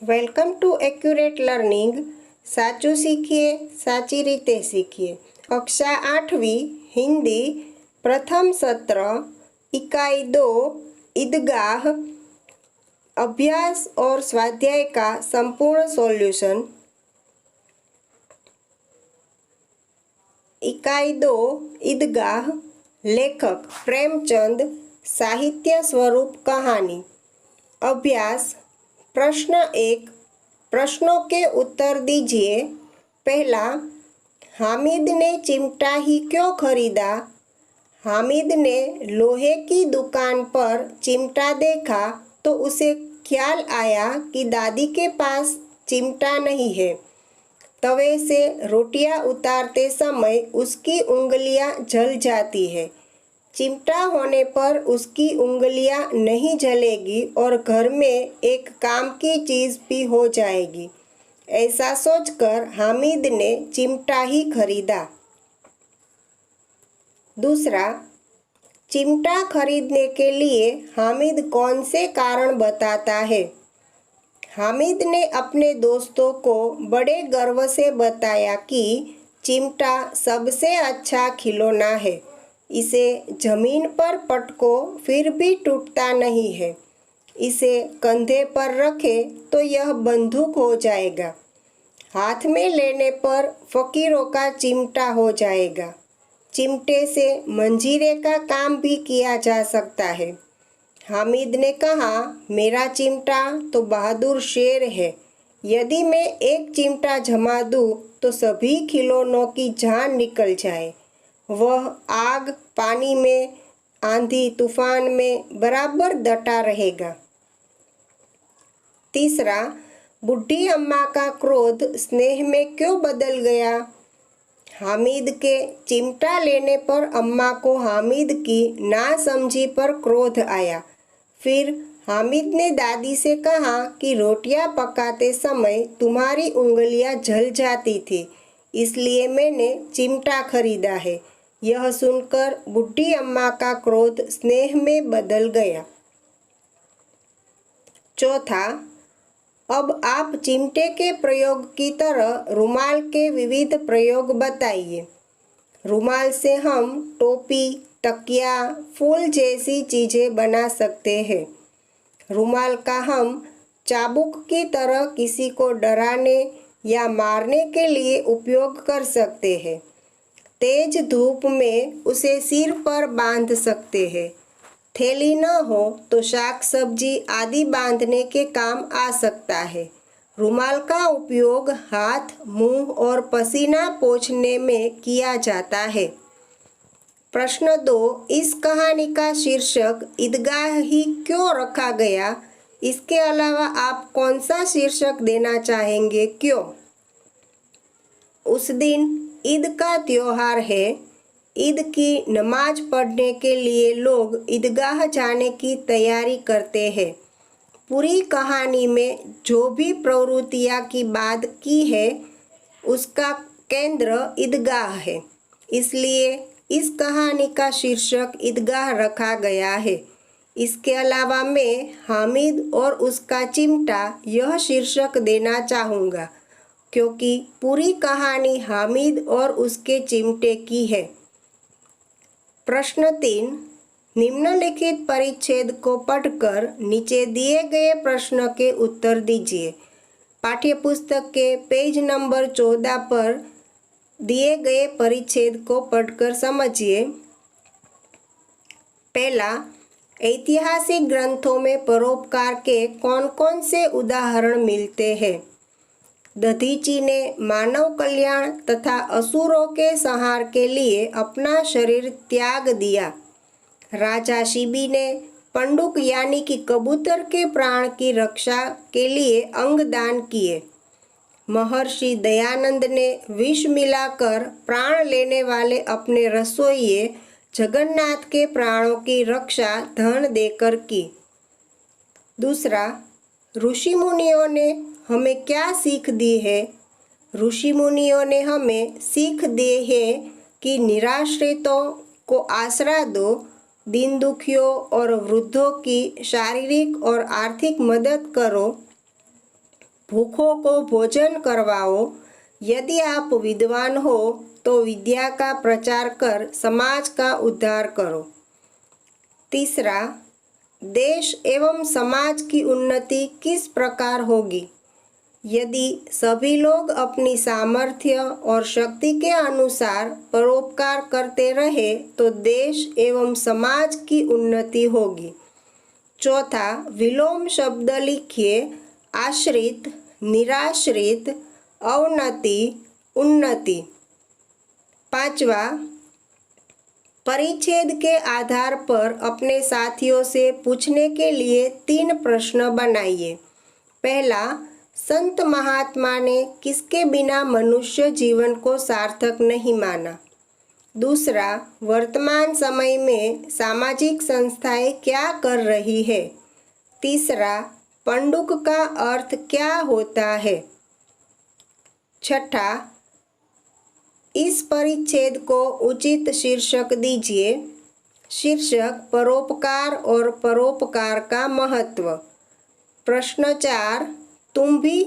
Welcome to accurate learning. સાચું શીખીએ, સાચી રીતે सीखिए. कक्षा 8वीं हिंदी प्रथम सत्र इकाई 2 ईदगाह अभ्यास और स्वाध्याय का संपूर्ण सॉल्यूशन. इकाई 2 ईदगाह. लेखक प्रेमचंद. साहित्य स्वरूप कहानी. अभ्यास. प्रश्न 1. प्रश्नों के उत्तर दीजिए. पहला, हामिद ने चिमटा ही क्यों खरीदा? हामिद ने लोहे की दुकान पर चिमटा देखा तो उसे ख्याल आया कि दादी के पास चिमटा नहीं है. तवे से रोटियां उतारते समय उसकी उंगलियां जल जाती है. चिमटा होने पर उसकी उंगलियां नहीं जलेगी और घर में एक काम की चीज़ भी हो जाएगी. ऐसा सोचकर हामिद ने चिमटा ही खरीदा. दूसरा, चिमटा खरीदने के लिए हामिद कौन से कारण बताता है? हामिद ने अपने दोस्तों को बड़े गर्व से बताया कि चिमटा सबसे अच्छा खिलौना है. इसे जमीन पर पटको फिर भी टूटता नहीं है. इसे कंधे पर रखे तो यह बंदूक हो जाएगा. हाथ में लेने पर फकीरों का चिमटा हो जाएगा. चिमटे से मंजीरे का काम भी किया जा सकता है. हामिद ने कहा, मेरा चिमटा तो बहादुर शेर है. यदि मैं एक चिमटा जमा दूं तो सभी खिलौनों की जान निकल जाए. वह आग, पानी में, आंधी तूफान में बराबर डटा रहेगा. तीसरा, बुढ़ी अम्मा का क्रोध स्नेह में क्यों बदल गया? हामिद के चिमटा लेने पर अम्मा को हामिद की नासमझी पर क्रोध आया. फिर हामिद ने दादी से कहा कि रोटियां पकाते समय तुम्हारी उंगलियां जल जाती थी, इसलिए मैंने चिमटा खरीदा है. यह सुनकर बुढ़ी अम्मा का क्रोध स्नेह में बदल गया. चौथा, अब आप चिमटे के प्रयोग की तरह रुमाल के विविध प्रयोग बताइए. रुमाल से हम टोपी, तकिया, फूल जैसी चीजें बना सकते हैं. रुमाल का हम चाबुक की तरह किसी को डराने या मारने के लिए उपयोग कर सकते हैं. तेज धूप में उसे सिर पर बांध सकते हैं. थैली न हो तो शाक सब्जी आदि बांधने के काम आ सकता है. रुमाल का उपयोग हाथ, मुंह और पसीना पोंछने में किया जाता है. प्रश्न 2. इस कहानी का शीर्षक ईदगाह ही क्यों रखा गया? इसके अलावा आप कौन सा शीर्षक देना चाहेंगे? क्यों? उस दिन ईद का त्योहार है. ईद की नमाज पढ़ने के लिए लोग ईदगाह जाने की तैयारी करते हैं. पूरी कहानी में जो भी प्रवृत्तियां की बात की है उसका केंद्र ईदगाह है. इसलिए इस कहानी का शीर्षक ईदगाह रखा गया है. इसके अलावा मैं हामिद और उसका चिमटा यह शीर्षक देना चाहूँगा क्योंकि पूरी कहानी हामिद और उसके चिमटे की है. प्रश्न 3. निम्नलिखित परिच्छेद को पढ़कर नीचे दिए गए प्रश्न के उत्तर दीजिए. पाठ्यपुस्तक के पेज नंबर 14 पर दिए गए परिच्छेद को पढ़कर समझिए. पहला, ऐतिहासिक ग्रंथों में परोपकार के कौन कौन से उदाहरण मिलते हैं? दधीची ने मानव कल्याण तथा असुरों के संहार के लिए अपना शरीर त्याग दिया. राजा शिबी ने पंडुक यानी कि कबूतर के प्राण की रक्षा के लिए अंग दान किए. महर्षि दयानंद ने विष मिलाकर प्राण लेने वाले अपने रसोइये जगन्नाथ के प्राणों की रक्षा धन देकर की. दूसरा, ऋषि मुनियों ने हमें क्या सीख दी है? ऋषि मुनियों ने हमें सीख दी है कि निराश्रितों को आसरा दो, दीन दुखियों और वृद्धों की शारीरिक और आर्थिक मदद करो, भूखों को भोजन करवाओ। यदि आप विद्वान हो तो विद्या का प्रचार कर समाज का उद्धार करो। तीसरा, देश एवं समाज की उन्नति किस प्रकार होगी? यदि सभी लोग अपनी सामर्थ्य और शक्ति के अनुसार परोपकार करते रहे तो देश एवं समाज की उन्नति होगी। चौथा, विलोम शब्द लिखिए। आश्रित, निराश्रित, अवनति, उन्नति। पांचवा, परिच्छेद के आधार पर अपने साथियों से पूछने के लिए 3 प्रश्न बनाइए। पहला, संत महात्मा ने किसके बिना मनुष्य जीवन को सार्थक नहीं माना? दूसरा, वर्तमान समय में सामाजिक संस्थाएं क्या कर रही है? तीसरा, पंडुक का अर्थ क्या होता है? छठा, इस परिच्छेद को उचित शीर्षक दीजिए। शीर्षक, परोपकार और परोपकार का महत्व। प्रश्न 4, तुम भी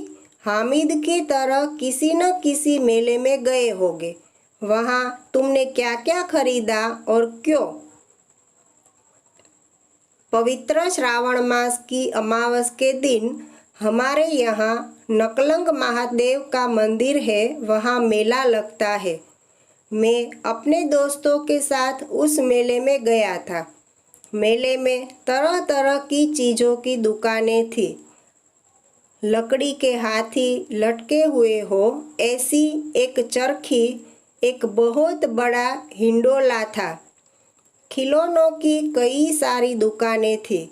हामिद की तरह किसी न किसी मेले में गए होगे। वहां तुमने क्या क्या खरीदा और क्यों? पवित्र श्रावण मास की अमावस के दिन हमारे यहाँ नकलंग महादेव का मंदिर है, वहाँ मेला लगता है। मैं अपने दोस्तों के साथ उस मेले में गया था। मेले में तरह तरह की चीज़ों की दुकानें थी। लकड़ी के हाथी लटके हुए हो ऐसी एक चरखी, एक बहुत बड़ा हिंडोला था। खिलौनों की कई सारी दुकानें थी।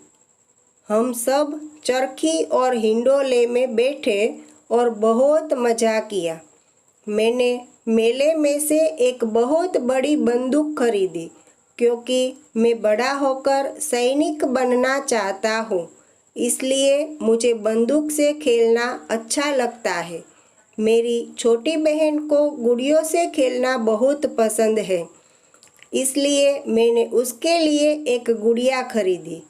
हम सब चरखी और हिंडोले में बैठे और बहुत मज़ा किया। मैंने मेले में से एक बहुत बड़ी बंदूक खरीदी क्योंकि मैं बड़ा होकर सैनिक बनना चाहता हूँ, इसलिए मुझे बंदूक से खेलना अच्छा लगता है। मेरी छोटी बहन को गुड़ियों से खेलना बहुत पसंद है, इसलिए मैंने उसके लिए एक गुड़िया खरीदी।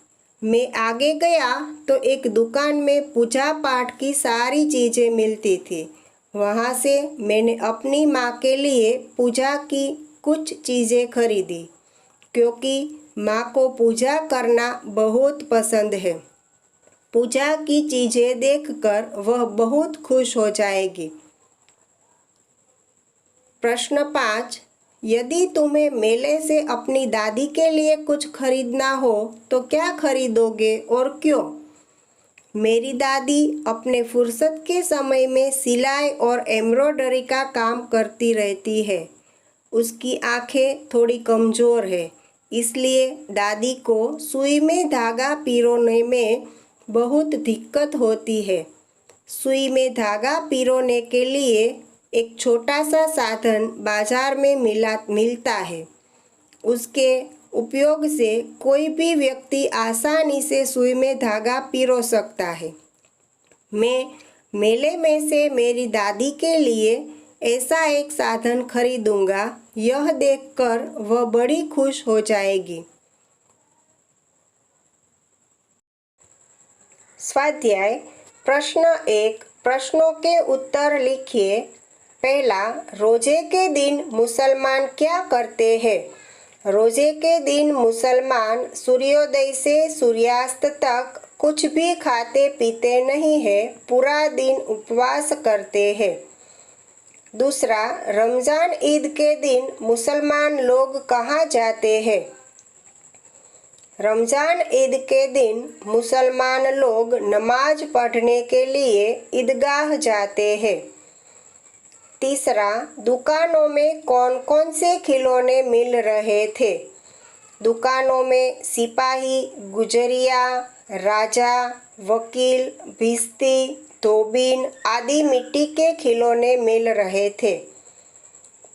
मैं आगे गया तो एक दुकान में पूजा पाठ की सारी चीज़ें मिलती थी। वहाँ से मैंने अपनी माँ के लिए पूजा की कुछ चीज़ें खरीदी क्योंकि माँ को पूजा करना बहुत पसंद है। पूजा की चीज़ें देखकर वह बहुत खुश हो जाएगी। प्रश्न 5, यदि तुम्हें मेले से अपनी दादी के लिए कुछ खरीदना हो तो क्या खरीदोगे और क्यों? मेरी दादी अपने फुर्सत के समय में सिलाई और एम्ब्रॉयडरी का काम करती रहती है। उसकी आंखें थोड़ी कमज़ोर है, इसलिए दादी को सुई में धागा पिरोने में बहुत दिक्कत होती है। सुई में धागा पिरोने के लिए एक छोटा सा साधन बाजार में मिलता है। उसके उपयोग से कोई भी व्यक्ति आसानी से सुई में धागा पिरो सकता है। मैं मेले में से मेरी दादी के लिए ऐसा एक साधन खरीदूंगा। यह देखकर वह बड़ी खुश हो जाएगी। स्वाध्याय प्रश्न 1, प्रश्नों के उत्तर लिखिए। पहला, रोजे के दिन मुसलमान क्या करते हैं? रोजे के दिन मुसलमान सूर्योदय से सूर्यास्त तक कुछ भी खाते पीते नहीं है, पूरा दिन उपवास करते हैं। दूसरा, रमज़ान ईद के दिन मुसलमान लोग कहाँ जाते हैं? रमज़ान ईद के दिन मुसलमान लोग नमाज पढ़ने के लिए ईदगाह जाते हैं। तीसरा, दुकानों में कौन कौन से खिलौने मिल रहे थे? दुकानों में सिपाही, गुजरिया, राजा, वकील, भिश्ती, धोबिन आदि मिट्टी के खिलौने मिल रहे थे।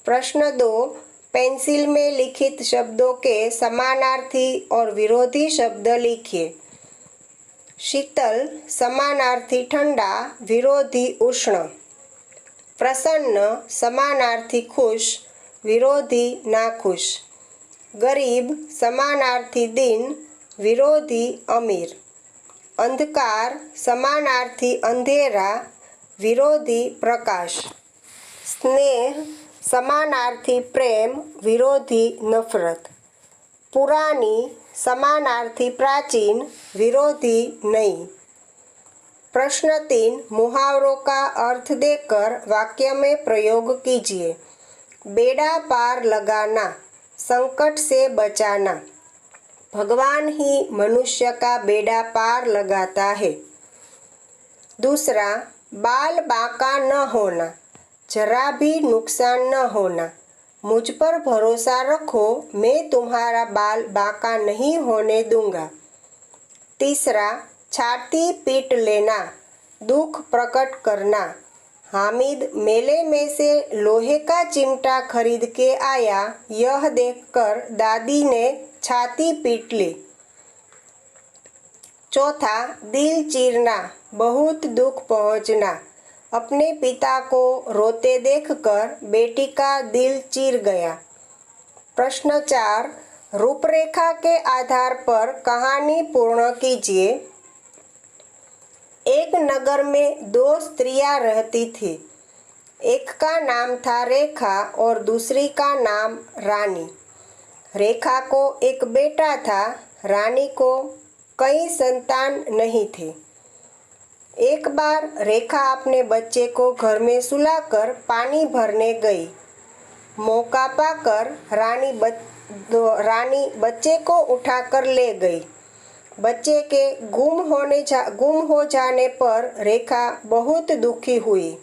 प्रश्न 2, पेंसिल में लिखित शब्दों के समानार्थी और विरोधी शब्द लिखिए। शीतल समानार्थी ठंडा, विरोधी उष्ण। प्रसन्न समानार्थी खुश, विरोधी नाखुश। गरीब समानार्थी दिन, विरोधी अमीर। अंधकार समानार्थी अंधेरा, विरोधी प्रकाश। स्नेह समानार्थी प्रेम विरोधी नफरत। पुरानी समानार्थी प्राचीन विरोधी नई। प्रश्न 3 मुहावरों का अर्थ देकर वाक्य में प्रयोग कीजिए। बेड़ा पार लगाना, संकट से बचाना। भगवान ही मनुष्य का बेड़ा पार लगाता है। दूसरा, बाल बांका न होना, जरा भी नुकसान न होना। मुझ पर भरोसा रखो, मैं तुम्हारा बाल बांका नहीं होने दूंगा। तीसरा, छाती पीट लेना, दुख प्रकट करना। हामिद मेले में से लोहे का चिमटा खरीद के आया, यह देखकर दादी ने छाती पीट ली। चौथा, दिल चीरना, बहुत दुख पहुंचना। अपने पिता को रोते देखकर बेटी का दिल चीर गया। प्रश्न 4 रूपरेखा के आधार पर कहानी पूर्ण कीजिए। एक नगर में 2 स्त्रियां रहती थी। एक का नाम था रेखा और दूसरी का नाम रानी। रेखा को एक बेटा था, रानी को कई संतान नहीं थे। एक बार रेखा अपने बच्चे को घर में सुलाकर पानी भरने गई। मौका पाकर रानी बच्चे को उठाकर ले गई। बच्चे के गुम हो जाने पर रेखा बहुत दुखी हुई।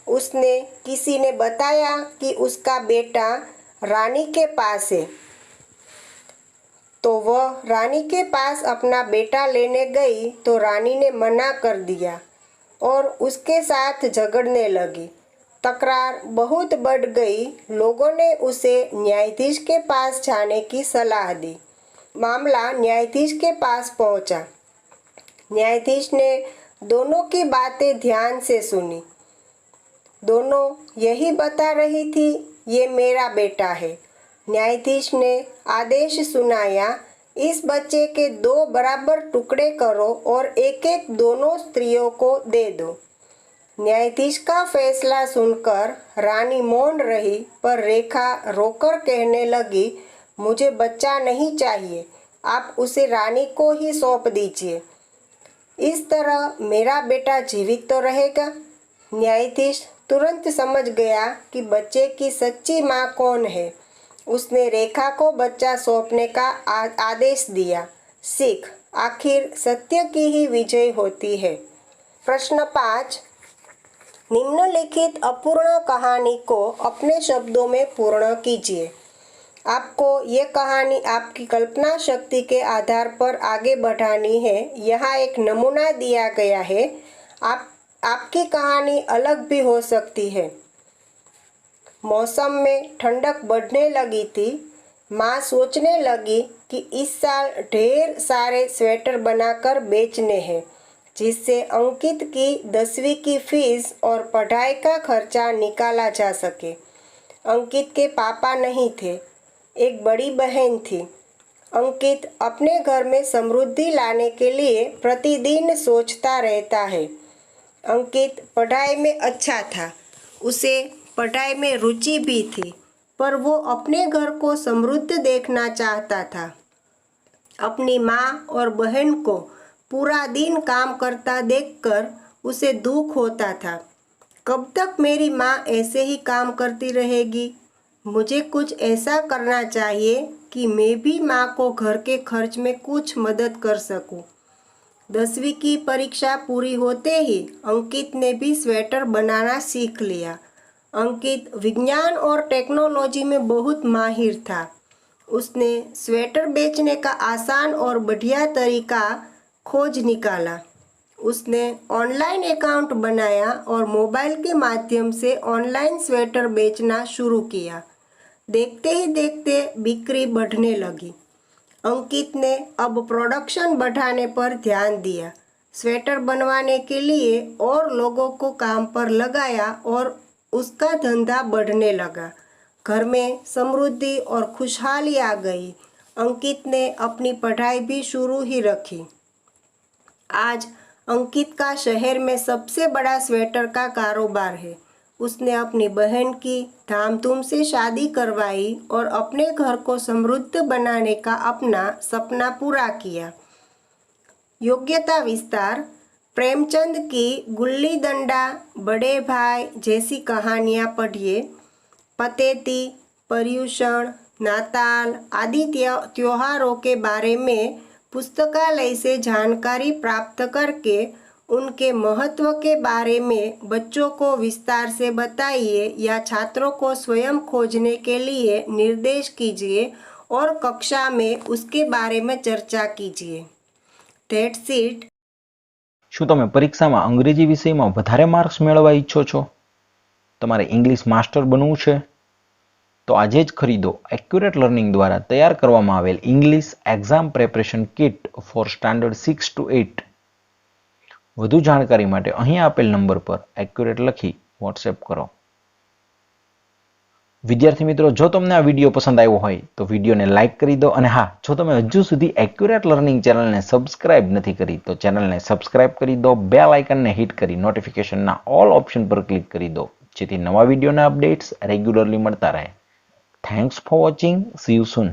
उसने किसी ने बताया कि उसका बेटा रानी के पास है, तो वह रानी के पास अपना बेटा लेने गई तो रानी ने मना कर दिया और उसके साथ झगड़ने लगी। तकरार बहुत बढ़ गई। लोगों ने उसे न्यायाधीश के पास जाने की सलाह दी। मामला न्यायाधीश के पास पहुंचा। न्यायाधीश ने दोनों की बातें ध्यान से सुनी। दोनों यही बता रही थी, ये मेरा बेटा है। न्यायाधीश ने आदेश सुनाया, इस बच्चे के 2 बराबर टुकड़े करो और एक एक दोनों स्त्रियों को दे दो। न्यायाधीश का फैसला सुनकर रानी मौन रही, पर रेखा रोकर कहने लगी, मुझे बच्चा नहीं चाहिए, आप उसे रानी को ही सौंप दीजिए। इस तरह मेरा बेटा जीवित तो रहेगा। न्यायाधीश तुरंत समझ गया कि बच्चे की सच्ची माँ कौन है। उसने रेखा को बच्चा सौंपने का आदेश दिया। सीख, आखिर सत्य की ही विजय होती है। प्रश्न 5 निम्नलिखित अपूर्ण कहानी को अपने शब्दों में पूर्ण कीजिए। आपको ये कहानी आपकी कल्पना शक्ति के आधार पर आगे बढ़ानी है। यहाँ एक नमूना दिया गया है। आपकी कहानी अलग भी हो सकती है। मौसम में ठंडक बढ़ने लगी थी। माँ सोचने लगी कि इस साल ढेर सारे स्वेटर बनाकर बेचने हैं, जिससे अंकित की 10वीं की फीस और पढ़ाई का खर्चा निकाला जा सके। अंकित के पापा नहीं थे, एक बड़ी बहन थी। अंकित अपने घर में समृद्धि लाने के लिए प्रतिदिन सोचता रहता है। अंकित पढ़ाई में अच्छा था, उसे पढ़ाई में रुचि भी थी, पर वो अपने घर को समृद्ध देखना चाहता था। अपनी माँ और बहन को पूरा दिन काम करता देखकर उसे दुख होता था। कब तक मेरी माँ ऐसे ही काम करती रहेगी? मुझे कुछ ऐसा करना चाहिए कि मैं भी माँ को घर के खर्च में कुछ मदद कर सकूं। 10वीं की परीक्षा पूरी होते ही अंकित ने भी स्वेटर बनाना सीख लिया। अंकित विज्ञान और टेक्नोलॉजी में बहुत माहिर था। उसने स्वेटर बेचने का आसान और बढ़िया तरीका खोज निकाला। उसने ऑनलाइन अकाउंट बनाया और मोबाइल के माध्यम से ऑनलाइन स्वेटर बेचना शुरू किया। देखते ही देखते बिक्री बढ़ने लगी। अंकित ने अब प्रोडक्शन बढ़ाने पर ध्यान दिया। स्वेटर बनवाने के लिए और लोगों को काम पर लगाया और उसका धंधा बढ़ने लगा। घर में समृद्धि और खुशहाली आ गई। अंकित ने अपनी पढ़ाई भी शुरू ही रखी। आज अंकित का शहर में सबसे बड़ा स्वेटर का कारोबार है। उसने अपनी बहन की धामधूम से शादी करवाई और अपने घर को समृद्ध बनाने का अपना सपना पूरा किया। योग्यता विस्तार। प्रेमचंद की गुल्ली डंडा, बड़े भाई जैसी कहानियाँ पढ़िए। पतेती, पर्युषण, नाताल आदि त्योहारों के बारे में पुस्तकालय से जानकारी प्राप्त करके उनके महत्व के बारे में बच्चों को विस्तार से बताइए या छात्रों को स्वयं खोजने के लिए निर्देश कीजिए और कक्षा में उसके बारे में चर्चा कीजिए। That's it. શું તમે પરીક્ષામાં અંગ્રેજી વિષયમાં વધારે માર્ક્સ મેળવવા ઈચ્છો છો? તમારે ઇંગ્લિશ માસ્ટર બનવું છે? તો આજે જ ખરીદો એક્યુરેટ લર્નિંગ દ્વારા તૈયાર કરવામાં આવેલ English exam preparation kit for standard 6 to 8. વધુ જાણકારી માટે અહીં આપેલ નંબર પર એક્યુરેટ લખી વોટ્સએપ કરો. વિદ્યાર્થી મિત્રો, જો તમને આ વિડીયો પસંદ આવ્યો હોય તો વિડીયોને લાઇક કરી દો અને હા, જો તમે હજુ સુધી એક્યુરેટ લર્નિંગ ચેનલને સબસ્ક્રાઇબ નથી કરી તો ચેનલને સબસ્ક્રાઇબ કરી દો, બેલ આઇકનને હિટ કરી નોટિફિકેશનના ઓલ ઓપ્શન પર ક્લિક કરી દો જેથી નવા વિડીયોના અપડેટ્સ રેગ્યુલરલી મળતા રહે. Thanks for watching. C you soon.